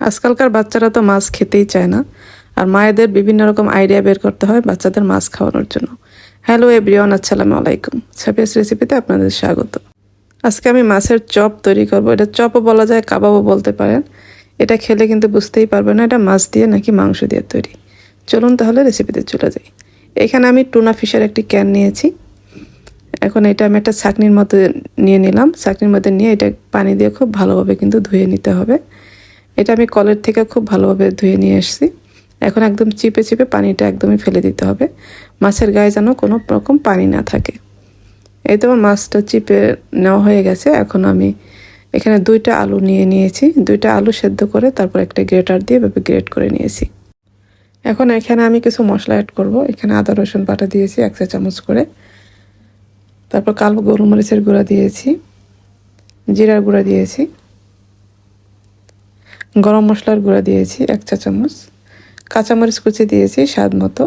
আজকালকার বাচ্চারা তো মাছ খেতেই চায় না, আর মায়েদের বিভিন্ন রকম আইডিয়া বের করতে হয় বাচ্চাদের মাছ খাওয়ানোর জন্য। হ্যালো এভরিওয়ান, আসসালামু আলাইকুম। সাফিয়াস রেসিপিতে আপনাদের স্বাগত। আজকে আমি মাছের চপ তৈরি করব। এটা চপও বলা যায়, কাবাবও বলতে পারেন। এটা খেলে কিন্তু বুঝতেই পারবেন না এটা মাছ দিয়ে নাকি মাংস দিয়ে তৈরি। চলুন তাহলে রেসিপিতে চলে যাই। এখানে আমি টুনা ফিশের একটি ক্যান নিয়েছি। এখন এটা আমি একটা ছাঁকনির মতো নিয়ে নিলাম। ছাঁকনির মধ্যে নিয়ে এটা পানি দিয়ে খুব ভালোভাবে কিন্তু ধুয়ে নিতে হবে। এটা আমি কলের থেকে খুব ভালোভাবে ধুয়ে নিয়ে এসেছি। এখন একদম চিপে চিপে পানিটা একদমই ফেলে দিতে হবে। মাছের গায়ে যেন কোনো রকম পানি না থাকে। এই তো আমার মাছটা চিপে নেওয়া হয়ে গেছে। এখন আমি এখানে 2টা আলু নিয়ে নিয়েছি। 2টা আলু সেদ্ধ করে তারপর একটা গ্রেটার দিয়ে এভাবে গ্রেট করে নিয়েছি। এখন এখানে আমি কিছু মশলা অ্যাড করব। এখানে আদা রসুন বাটা দিয়েছি 1 চা চামচ করে। তারপর কালো গোলমরিচের গুঁড়া দিয়েছি, জিরার গুঁড়া দিয়েছি, গরম মশলার গুঁড়া দিয়েছি 1 চা চামচ, কাঁচামরিচ কুচি দিয়েছি স্বাদ মতো,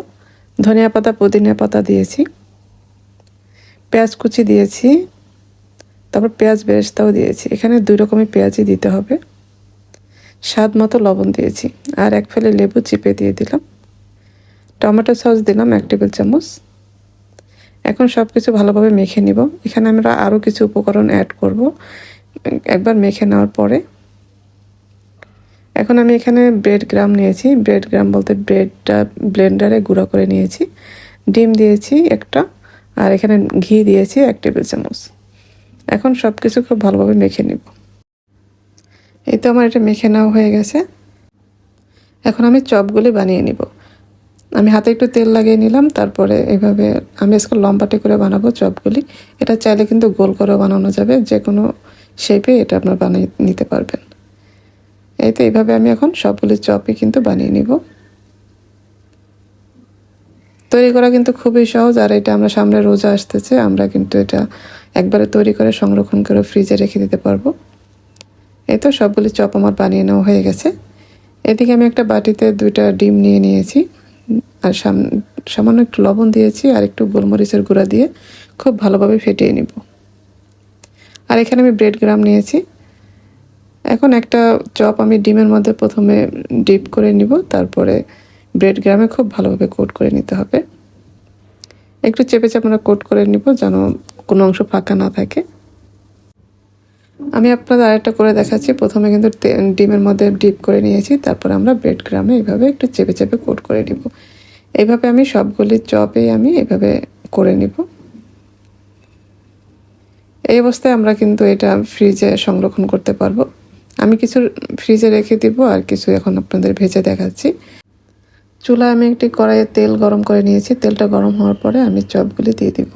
ধনিয়া পাতা পুদিনা পাতা দিয়েছি, পেঁয়াজ কুচি দিয়েছি, তারপর পেঁয়াজ বেরেস্তাও দিয়েছি। এখানে 2 রকমের পেঁয়াজই দিতে হবে। স্বাদ মতো লবণ দিয়েছি, আর 1 ফেলে লেবু চিপে দিয়ে দিলাম। টমেটো সস দিলাম 1 টেবিল চামচ। এখন সব কিছু ভালোভাবে মেখে নিব। এখানে আমরা আরও কিছু উপকরণ অ্যাড করব একবার মেখে নেওয়ার পরে। এখন আমি এখানে ব্রেড গ্রাম নিয়েছি। ব্রেড গ্রাম বলতে ব্রেডটা ব্লেন্ডারে গুঁড়ো করে নিয়েছি। ডিম দিয়েছি একটা, আর এখানে ঘি দিয়েছি 1 টেবিল চামচ। এখন সব কিছু খুব ভালোভাবে মেখে নিব। এই তো আমার এটা মেখে নেওয়া হয়ে গেছে। এখন আমি চপগুলি বানিয়ে নিব। আমি হাতে একটু তেল লাগিয়ে নিলাম। তারপরে এইভাবে আমি আজকে লম্বাটে করে বানাবো চপগুলি। এটা চাইলে কিন্তু গোল করেও বানানো যাবে, যে কোনো শেপে এটা আপনার বানিয়ে নিতে পারবেন। এই তো এইভাবে আমি এখন সবগুলি চপই কিন্তু বানিয়ে নিব। তৈরি করা কিন্তু খুবই সহজ, আর এটা আমরা সামনে রোজা আসতেছে, আমরা কিন্তু এটা একবারে তৈরি করে সংরক্ষণ করে ফ্রিজে রেখে দিতে পারবো। এই তো সবগুলি চপ আমার বানিয়ে নেওয়া হয়ে গেছে। এদিকে আমি একটা বাটিতে 2টা ডিম নিয়ে নিয়েছি, আর সামান্য একটু লবণ দিয়েছি, আর একটু গোলমরিচের গুঁড়া দিয়ে খুব ভালোভাবে ফেটিয়ে নিব। আর এখানে আমি ব্রেড গ্রাম নিয়েছি। এখন একটা চপ আমি ডিমের মধ্যে প্রথমে ডিপ করে নিব, তারপরে ব্রেড গ্রামে খুব ভালোভাবে কোট করে নিতে হবে। একটু চেপে চেপে আমরা কোট করে নিব যেন কোনো অংশ ফাঁকা না থাকে। আমি আপনাদের আরেকটা করে দেখাচ্ছি। প্রথমে কিন্তু ডিমের মধ্যে ডিপ করে নিয়েছি, তারপরে আমরা ব্রেড গ্রামে এইভাবে একটু চেপে চেপে কোট করে নিব। এইভাবে আমি সবগুলি চপে আমি এভাবে করে নিব। এই অবস্থায় আমরা কিন্তু এটা ফ্রিজে সংরক্ষণ করতে পারবো। আমি কিছু ফ্রিজে রেখে দিব, আর কিছু এখন আপনাদের ভেজে দেখাচ্ছি। চুলায় আমি একটি কড়াইয়ে তেল গরম করে নিয়েছি। তেলটা গরম হওয়ার পরে আমি চপগুলি দিয়ে দিব।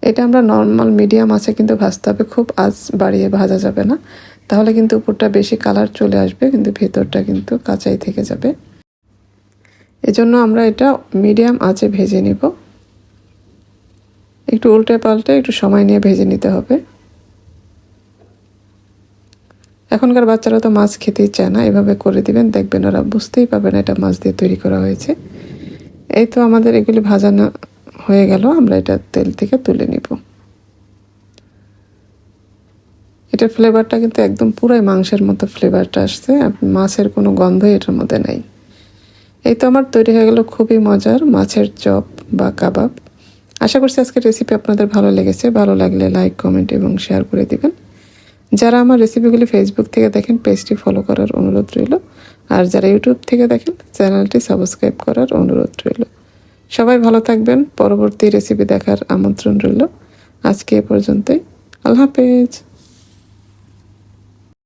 এটা আমরা নর্মাল মিডিয়াম আঁচে কিন্তু ভাজতে হবে, খুব আঁচ বাড়িয়ে ভাজা যাবে না, তাহলে কিন্তু উপরটা বেশি কালার চলে আসবে, কিন্তু ভেতরটা কিন্তু কাঁচাই থেকে যাবে। এজন্য আমরা এটা মিডিয়াম আঁচে ভেজে নিব। একটু উল্টে পাল্টে একটু সময় নিয়ে ভেজে নিতে হবে। এখনকার বাচ্চারা তো মাছ খেতেই চায় না, এভাবে করে দিবেন, দেখবেন ওরা বুঝতেই পারবে না এটা মাছ দিয়ে তৈরি করা হয়েছে। এই তো আমাদের এগুলি ভাজানো হয়ে গেল। আমরা এটা তেল থেকে তুলে নিব। এটার ফ্লেভারটা কিন্তু একদম পুরাই মাংসের মতো ফ্লেভারটা আসছে, মাছের কোনো গন্ধই এটার মধ্যে নাই। এই তো আমার তৈরি হয়ে গেল খুবই মজার মাছের চপ বা কাবাব। আশা করছি আজকের রেসিপি আপনাদের ভালো লেগেছে। ভালো লাগলে লাইক, কমেন্ট এবং শেয়ার করে দিবেন। যারা আমার রেসিপিগুলি ফেসবুক থেকে দেখেন, পেজটি ফলো করার অনুরোধ রইল। আর যারা ইউটিউব থেকে দেখেন, চ্যানেলটি সাবস্ক্রাইব করার অনুরোধ রইল। সবাই ভালো থাকবেন। পরবর্তী রেসিপি দেখার আমন্ত্রণ রইল। আজকে এ পর্যন্তই। আল্লাহ হাফেজ।